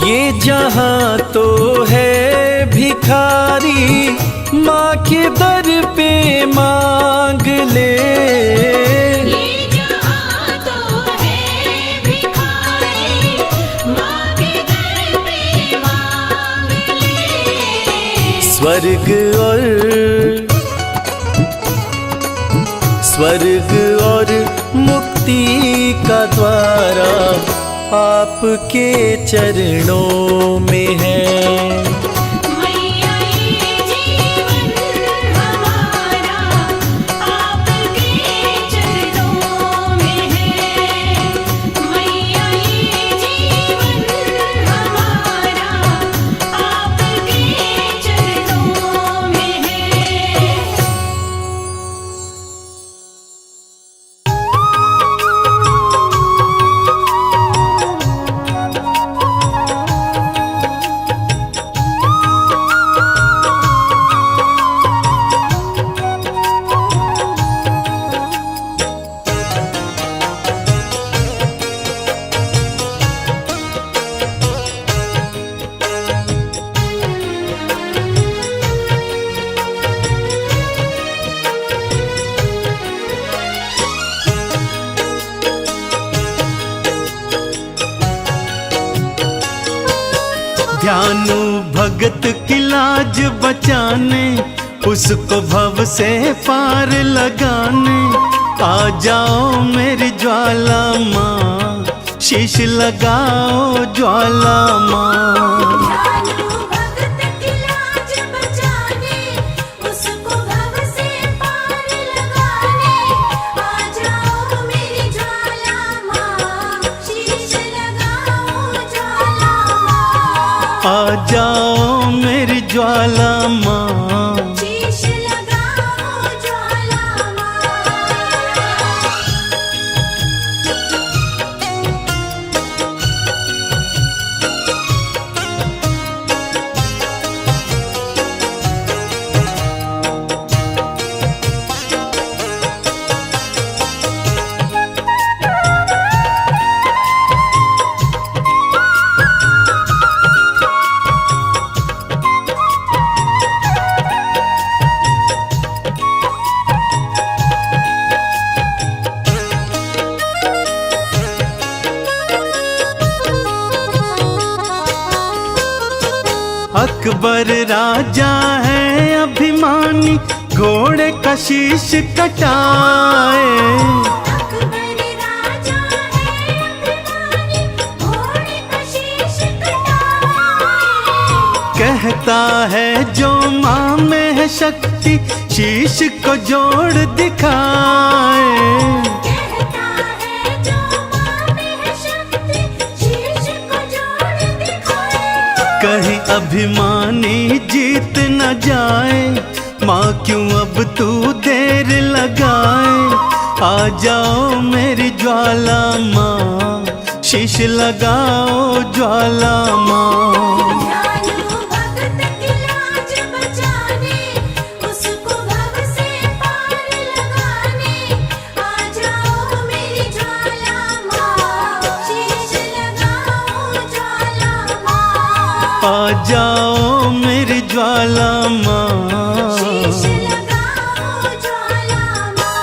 ये जहां तो है भिखारी माँ के दर पे मांग ले। ये जहाँ तो है भिखारी, माँ के दर पे मांग ले। स्वर्ग और मुक्ति का द्वारा आपके चरणों में है। मैया ये जीवन हमारा आपके चरणों में है। मैया ये जीवन हमारा आपके चरणों में है। ध्यानु भगत की लाज बचाने, उसको भव से पार लगाने। आ जाओ मेरी ज्वाला माँ, शीश लगाओ ज्वाला माँ। ध्यानु भगत की लाज बचाने, उसको भव से पार लगाने। आ जाओ मेरी ज्वाला माँ, शीश लगाओ ज्वाला माँ। आ जाओ मेरी ज्वाला माँ। शीश लगाओ ज्वाला माँ। अकबर राजा है अभिमानी, घोड़े का शीश कटाए। अकबर राजा है अभिमानी, घोड़े का शीश कटाए। कहता है जो माँ में है शक्ति, शीश को जोड़ दिखाए। कहता है जो माँ में है शक्ति, शीश को जोड़ दिखाए। कहीं अभिमानी जीत न जाए, माँ क्यों अब तू देर लगाए। आ जाओ मेरी ज्वाला माँ, शीश लगाओ ज्वाला माँ। ध्यानु भगत की लाज बचाने, उसको भव से पार लगाने। आ जाओ मेरी ज्वाला माँ, शीश लगाओ ज्वाला माँ। आ जाओ मेरी ज्वाला माँ। शीश लगाओ ज्वाला माँ।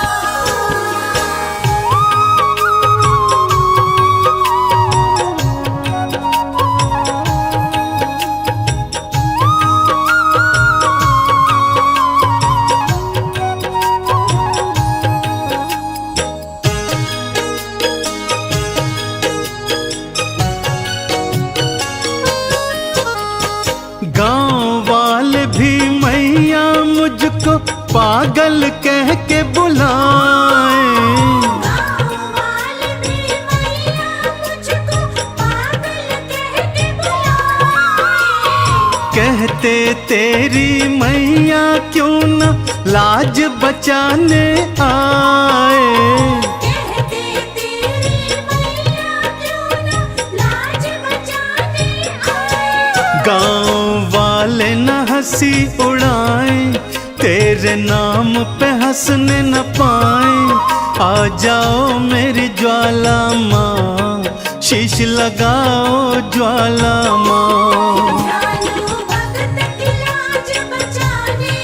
गांव वाले भी मैया मुझको पागल कह के बुलाए। गाँव वाले भी मैया मुझको पागल कह के बुलाए। कहते तेरी मैया क्यों न लाज बचाने आए। कहते तेरी मैया क्यों न लाज बचाने आए। गांव वाले न हंसी उड़ाए, तेरे नाम पे हंसने न पाए। आ जाओ मेरी ज्वाला माँ, शीश लगाओ ज्वाला माँ। ध्यानु भगत की लाज बचाने,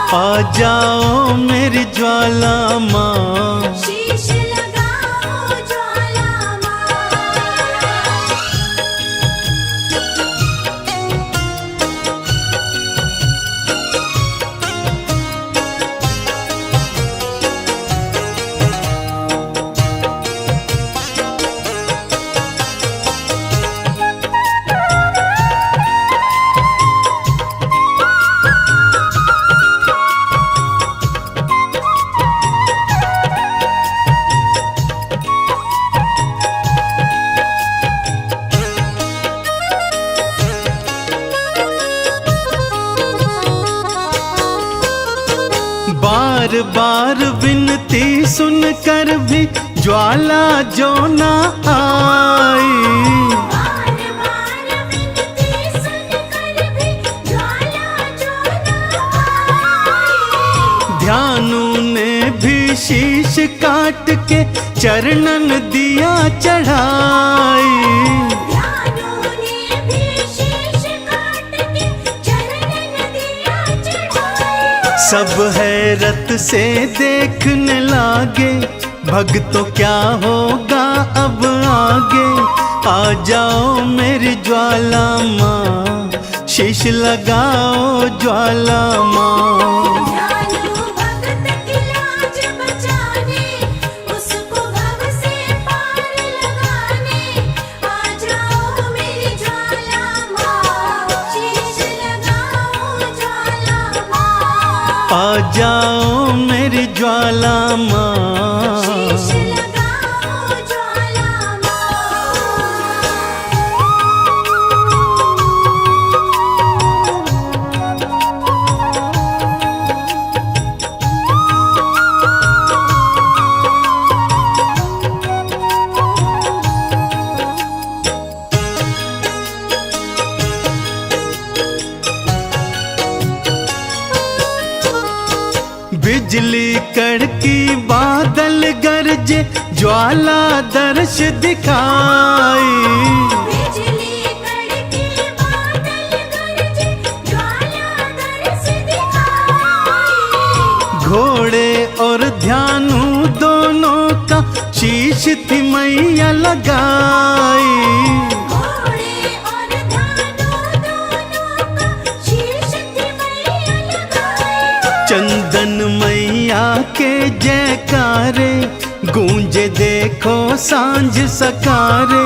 आ जाओ मेरी ज्वाला माँ, शीश लगाओ ज्वाला माँ। बार बार विनती सुनकर भी ज्वाला जो ना आई, बार बार विनती सुनकर भी ज्वाला जो ना आई। ध्यानु ने भी शीश काट के चरणन दिया चढ़ाई। ध्यानु ने भी शीश काट के चरणन दिया चढ़ाई। सब हैरत से देखने लागे, भक्तों क्या होगा अब आगे। आ जाओ मेरी ज्वाला माँ, शीश लगाओ ज्वाला माँ। ध्यानु भगत की लाज बचाने, उसको भव से पार लगाने। आ जाओ मेरी ज्वाला माँ, शीश लगाओ ज्वाला माँ। आ जाओ मेरी ज्वाला माँ, शीश लगाओ ज्वाला बिजली कड़की बादल गरजे, ज्वाला दर्श दिखाई। बिजली कड़की बादल गरजे, ज्वाला दर्श दिखाई। घोड़े और ध्यानु दोनों का शीश थी मैया लगाई। घोड़े और ध्यानु दोनों का शीश थी मैया लगाई। चंदन मैया के जयकारे गूंजे देखो सांझ सकारे।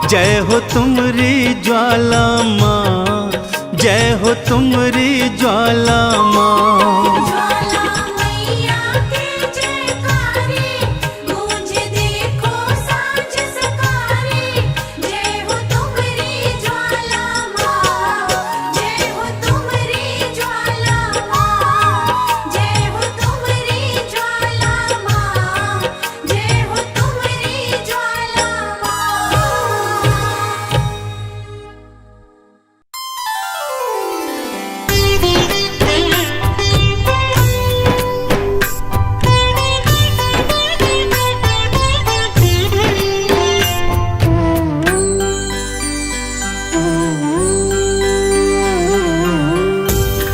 जय हो तुमरी ज्वाला माँ, जय हो तुमरी ज्वाला माँ। ज्वाला मैया के जयकारे, गूंजे देखो सांझ सकारे। जय हो तुमरी ज्वाला माँ, जय हो तुमरी ज्वाला माँ। जय हो तुमरी ज्वाला माँ, जय हो तुमरी ज्वाला माँ।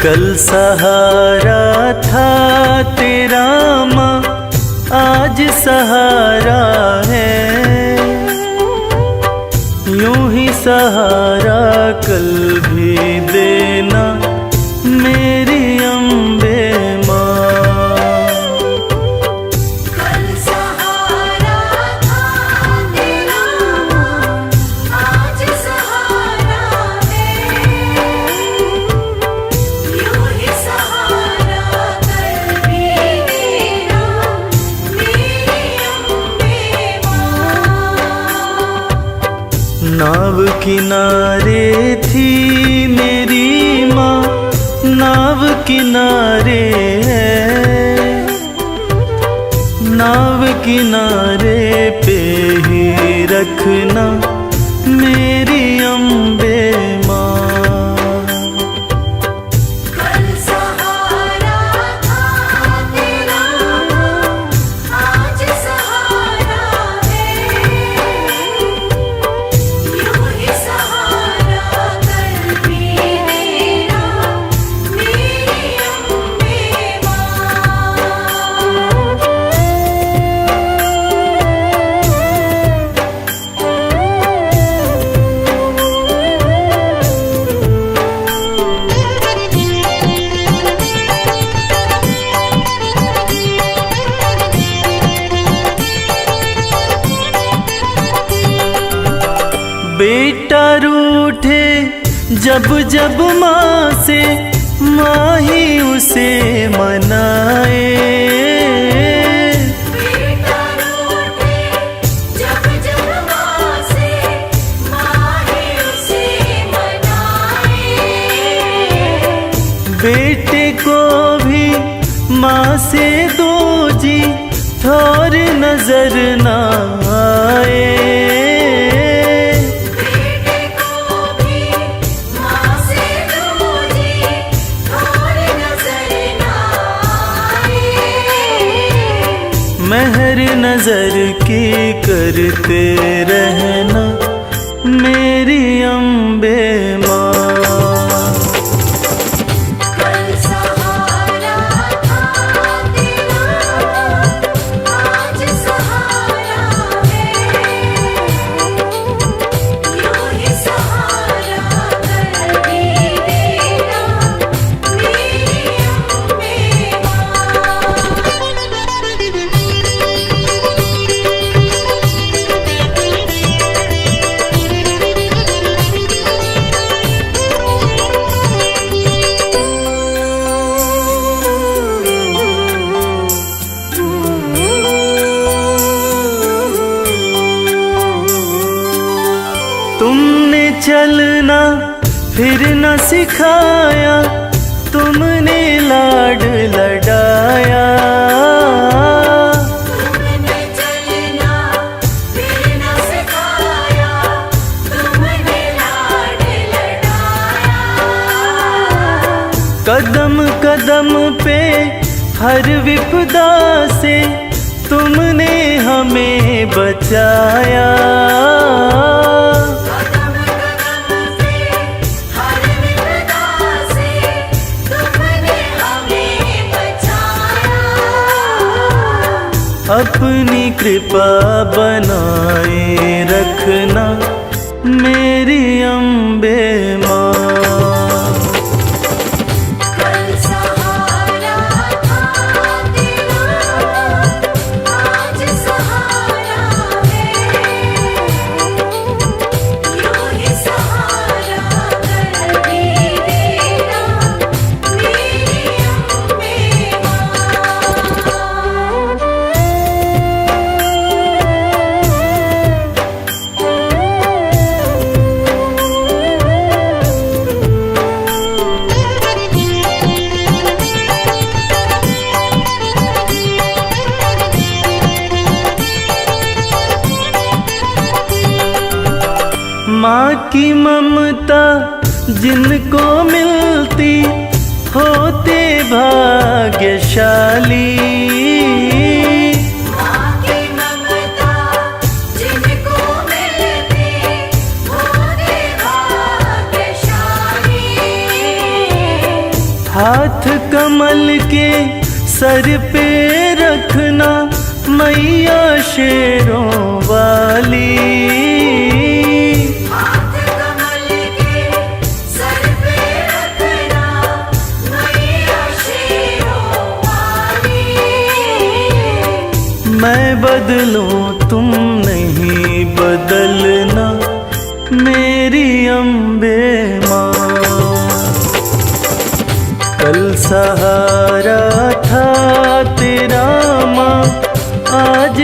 कल सहारा था तेरा माँ, आज सहारा है। यूं ही सहारा कल भी देना मेरी अम्बे माँ। कल सहारा था तेरा माँ, आज सहारा है। यूं ही सहारा कल भी देना मेरी अम्बे माँ। नाव किनारे थी मेरी माँ, नाव किनारे है। नाव किनारे पे ही रखना मेरी अम्बे माँ। कल सहारा था तेरा माँ, आज सहारा है। यूं ही सहारा कल भी देना मेरी अम्बे जब जब माँ से माँ ही उसे मनाए, बेटा रूठे जब जब माँ से माँ ही उसे मनाए। बेटे को भी माँ से दो जी थोर नजर ना आए। बेटे को भी माँ से दूजी और नजर ना आए। मेहर नजर की करते रहना मेरी अम्बे माँ। कल सहारा था तेरा, आज सहारा है। यूं ही सहारा कर भी देना मेरी अम्बे माँ। तुमने चलना फिर न सिखाया, तुमने लाड लडाया। तुमने चलना फिर न सिखाया, तुमने लाड लडाया। कदम कदम पे हर विपदा से तुमने हमें बचाया। कदम कदम पे हर विपदा से तुमने हमें बचाया। अपनी कृपा बनाए रखना मेरी अम्बे माँ। कल सहारा था तेरा, आज सहारा है। यूं ही सहारा कर भी देना मेरी अम्बे माँ। माँ की ममता जिनको मिलती होते भाग्यशाली। माँ की ममता जिनको मिलती होते भाग्यशाली। हाथ कमल के सर पे रखना मैया शेरों वाली। हाथ कमल के सर पे रखना मैया शेरों वाली। मैं बदलूं तुम नहीं बदलना मेरी अम्बे माँ। कल सहारा था तेरा माँ, आज